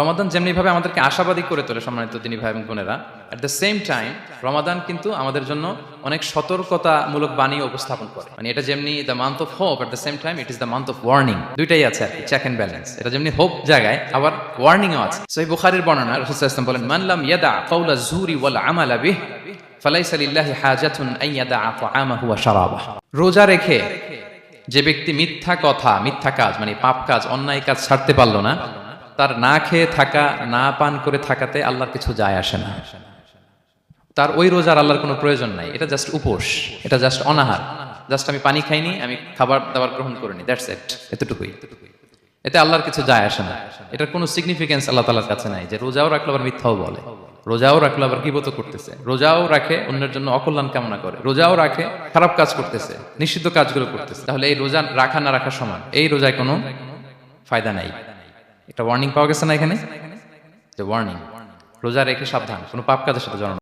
রমাদান যেমনিভাবে আমাদেরকে আশাবাদী করে তোলে সম্মানিত দিনী ভাই এবং বোনেরা, অ্যাট দ্য সেম টাইম রমাদান কিন্তু আমাদের জন্য অনেক সতর্কতামূলক বাণী উপস্থাপন করে। মানে এটা যেমনি the month of hope, at the same time it is the month of warning. দুইটাই আছে আর কি, চেক এন্ড ব্যালেন্স। এটা যেমনি হোপ জায়গায়, আবার ওয়ার্নিংও আছে। সহিহ বুখারীর বর্ণনা, রাসূল সাল্লাল্লাহু আলাইহি ওয়াসাল্লাম বলেন, মান লাম ইয়াদা কাওলা যুরি ওয়াল আমালা বিহি ফালাইসা লিল্লাহি হাজাতুন আন ইয়াদা তাআমাহু ওয়া শারাবাহু। রোজা রেখে যে ব্যক্তি মিথ্যা কথা, মিথ্যা কাজ মানে পাপ কাজ, অন্যায় কাজ ছাড়তে পারলো না, তার না খেয়ে থাকা, না পান করে থাকাতে আল্লাহর কিছু যায় আসে না। তার ওই রোজার আল্লাহর কোনো প্রয়োজন নাই। এটা জাস্ট উপোস, এটা জাস্ট অনাহার, জাস্ট আমি পানি খাইনি, আমি খাবার দাবার গ্রহণ করিনি, দ্যাটস ইট, এতটুকুই। এতে আল্লাহর কিছু যায় আসে না। এটার কোনো সিগনিফিকেন্স আল্লাহ তাআলার কাছে নাই যে রোজাও রাখলো আবার মিথ্যাও বলে, রোজাও রাখলো আবার গীবত করতেছে, রোজাও রাখে অন্যের জন্য অকল্যাণ কামনা করে, রোজাও রাখে খারাপ কাজ করতেছে, নিষিদ্ধ কাজগুলো করতেছে। তাহলে এই রোজা রাখা না রাখার সমান, এই রোজায় কোনো ফায়দা নাই। একটা ওয়ার্নিং পাওয়া গেছে না এখানে, যে ওয়ার্নিং, রোজা রেখে সাবধান, কোনো পাপ কাজের সাথে জড়ানো।